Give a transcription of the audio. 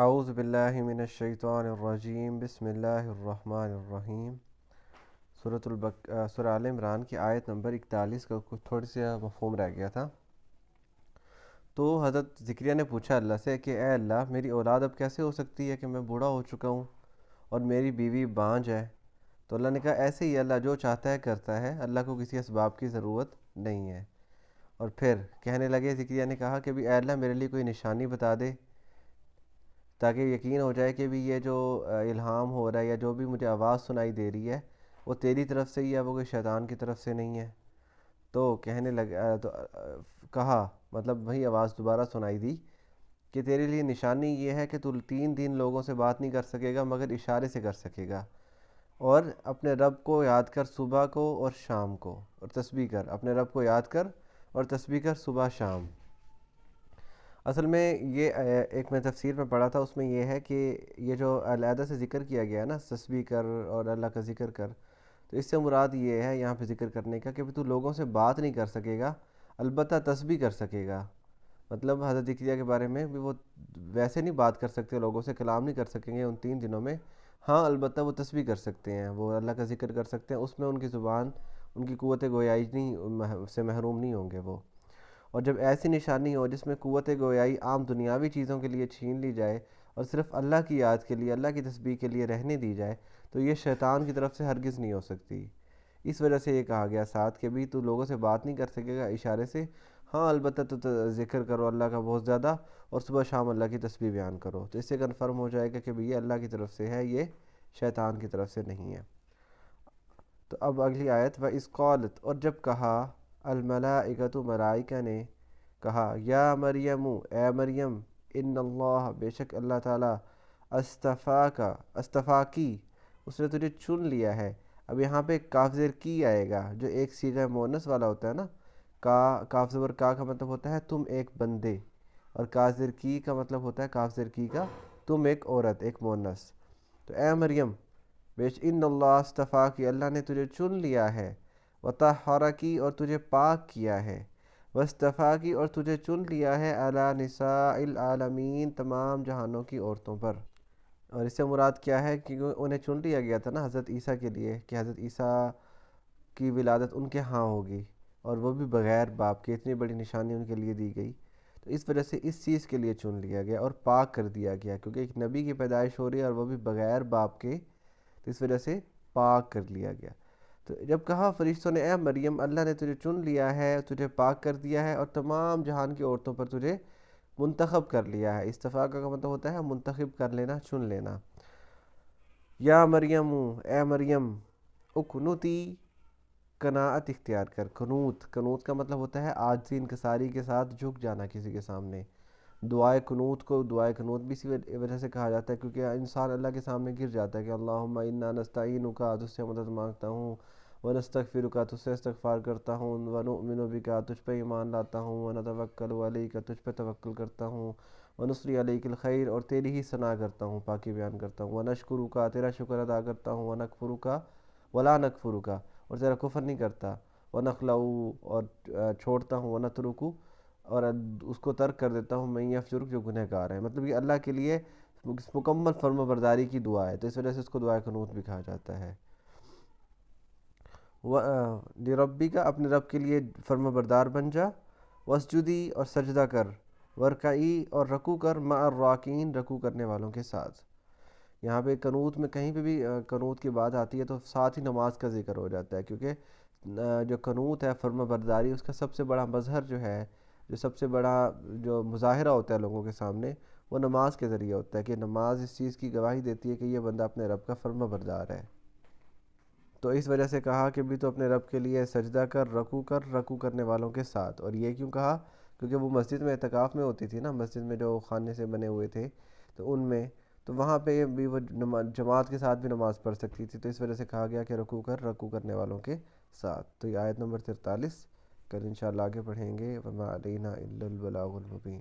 اعوذ باللہ من الشیطان الرجیم بسم اللہ الرحمن الرحیم۔ سورہ آل عمران کی آیت نمبر 41 کا کچھ تھوڑی سی مفہوم رہ گیا تھا۔ تو حضرت زکریا نے پوچھا اللہ سے کہ اے اللہ، میری اولاد اب کیسے ہو سکتی ہے کہ میں بوڑھا ہو چکا ہوں اور میری بیوی بانجھ ہے؟ تو اللہ نے کہا ایسے ہی اللہ جو چاہتا ہے کرتا ہے، اللہ کو کسی اسباب کی ضرورت نہیں ہے۔ اور پھر کہنے لگے، زکریا نے کہا کہ بھی اے اللہ میرے لیے کوئی نشانی بتا دے تاکہ یقین ہو جائے کہ بھی یہ جو الہام ہو رہا ہے یا جو بھی مجھے آواز سنائی دے رہی ہے وہ تیری طرف سے ہی ہے، وہ کوئی شیطان کی طرف سے نہیں ہے۔ تو کہنے لگا کہا مطلب وہی آواز دوبارہ سنائی دی کہ تیرے لیے نشانی یہ ہے کہ تو 3 دن لوگوں سے بات نہیں کر سکے گا مگر اشارے سے کر سکے گا، اور اپنے رب کو یاد کر صبح کو اور شام کو، اور تسبیح کر، اپنے رب کو یاد کر اور تسبیح کر صبح شام۔ اصل میں یہ ایک میں تفسیر میں پڑھا تھا، اس میں یہ ہے کہ یہ جو علیحدہ سے ذکر کیا گیا ہے نا، تسبیح کر اور اللہ کا ذکر کر، تو اس سے مراد یہ ہے یہاں پہ ذکر کرنے کا کہ تو لوگوں سے بات نہیں کر سکے گا، البتہ تسبیح کر سکے گا۔ مطلب حضرت زکریا کے بارے میں بھی وہ ویسے نہیں بات کر سکتے، لوگوں سے کلام نہیں کر سکیں گے ان 3 دنوں میں، ہاں البتہ وہ تسبیح کر سکتے ہیں، وہ اللہ کا ذکر کر سکتے ہیں، اس میں ان کی زبان، ان کی قوت گویائی نہیں سے محروم نہیں ہوں گے وہ۔ اور جب ایسی نشانی ہو جس میں قوت گویائی عام دنیاوی چیزوں کے لیے چھین لی جائے اور صرف اللہ کی یاد کے لیے، اللہ کی تسبیح کے لیے رہنے دی جائے، تو یہ شیطان کی طرف سے ہرگز نہیں ہو سکتی۔ اس وجہ سے یہ کہا گیا ساتھ کہ بھی تو لوگوں سے بات نہیں کر سکے گا اشارے سے، ہاں البتہ تو ذکر کرو اللہ کا بہت زیادہ، اور صبح شام اللہ کی تسبیح بیان کرو۔ تو اس سے کنفرم ہو جائے گا کہ بھی یہ اللہ کی طرف سے ہے، یہ شیطان کی طرف سے نہیں ہے۔ تو اب اگلی آیت، وَإِذْ قَالَتْ، اور جب کہا، الملائکۃ، ملائکہ نے کہا، یا مریم، اے مریم، ان اللہ، بے شک اللہ تعالیٰ، استفاکی، اس نے تجھے چن لیا ہے۔ اب یہاں پہ کاف زیر کی آئے گا جو ایک صیغہ مؤنث والا ہوتا ہے نا، کاف زبر کا مطلب ہوتا ہے تم ایک بندے، اور کاف زیر کی کا مطلب ہوتا ہے کاف زیر کی کا تم ایک عورت، ایک مؤنث۔ تو اے مریم، ان اللہ استفاکی، اللہ نے تجھے چن لیا ہے، وطہرکی، اور تجھے پاک کیا ہے، واصطفاکی، اور تجھے چن لیا ہے، علی نساء العالمین، تمام جہانوں کی عورتوں پر۔ اور اس سے مراد کیا ہے کہ انہیں چن لیا گیا تھا نا حضرت عیسیٰ کے لیے کہ حضرت عیسیٰ کی ولادت ان کے ہاں ہوگی، اور وہ بھی بغیر باپ کے، اتنی بڑی نشانی ان کے لیے دی گئی، تو اس وجہ سے اس چیز کے لیے چن لیا گیا اور پاک کر دیا گیا، کیونکہ ایک نبی کی پیدائش ہو رہی ہے اور وہ بھی بغیر باپ کے، تو اس وجہ سے پاک کر لیا گیا۔ تو جب کہا فرشتوں نے، اے مریم، اللہ نے تجھے چن لیا ہے، تجھے پاک کر دیا ہے، اور تمام جہان کی عورتوں پر تجھے منتخب کر لیا ہے۔ استفاق کا مطلب ہوتا ہے منتخب کر لینا، چن لینا۔ یا مریم، اے مریم، اقنتی، قناعت اختیار کر۔ قنوت کا مطلب ہوتا ہے عاجزی، انکساری کے ساتھ جھک جانا کسی کے سامنے۔ دعائے قنوت کو دعائے قنوت بھی اسی وجہ سے کہا جاتا ہے کیونکہ انسان اللہ کے سامنے گر جاتا ہے کہ اللہم انا نستعینک، تجھ سے مدد مانگتا ہوں، ونستغفرک، تجھ سے استغفار کرتا ہوں، ونؤمن بک، تجھ پہ ایمان لاتا ہوں، ونتوکل علیک، تجھ پہ توکل کرتا ہوں، ونثنی علیک الخیر، اور تیری ہی ثنا کرتا ہوں، پاکی بیان کرتا ہوں، ونشکرک، تیرا شکر ادا کرتا ہوں، ونکفرک، ولا نکفرک، اور تیرا کفر نہیں کرتا، ونخلع، اور چھوڑتا ہوں، ونترک، اور اس کو ترک کر دیتا ہوں، میں یفجر، جو گنہ گار ہے۔ مطلب یہ اللہ کے لیے مکمل فرما برداری کی دعا ہے، تو اس وجہ سے اس کو دعائے قنوت بھی کہا جاتا ہے۔ لربی کا، اپنے رب کے لیے فرما بردار بن جا، وسجدی، اور سجدہ کر، ورکعی، اور رکوع کر، مع الراکعین، رکوع کرنے والوں کے ساتھ۔ یہاں پہ قنوت میں کہیں پہ بھی قنوت کی بات آتی ہے تو ساتھ ہی نماز کا ذکر ہو جاتا ہے، کیونکہ جو قنوت ہے، فرما برداری، اس کا سب سے بڑا مظہر جو ہے، جو سب سے بڑا جو مظاہرہ ہوتا ہے لوگوں کے سامنے، وہ نماز کے ذریعے ہوتا ہے کہ نماز اس چیز کی گواہی دیتی ہے کہ یہ بندہ اپنے رب کا فرما بردار ہے۔ تو اس وجہ سے کہا کہ بھی تو اپنے رب کے لیے سجدہ کر، رکوع کرنے والوں کے ساتھ۔ اور یہ کیوں کہا؟ کیونکہ وہ مسجد میں اعتکاف میں ہوتی تھی نا، مسجد میں جو خانے سے بنے ہوئے تھے تو ان میں، تو وہاں پہ بھی وہ جماعت کے ساتھ بھی نماز پڑھ سکتی تھی، تو اس وجہ سے کہا گیا کہ رکوع کرنے والوں کے ساتھ۔ تو یہ آیت نمبر 43، کل انشاءاللہ آگے پڑھیں گے۔ وما علینا الا البلاغ المبین۔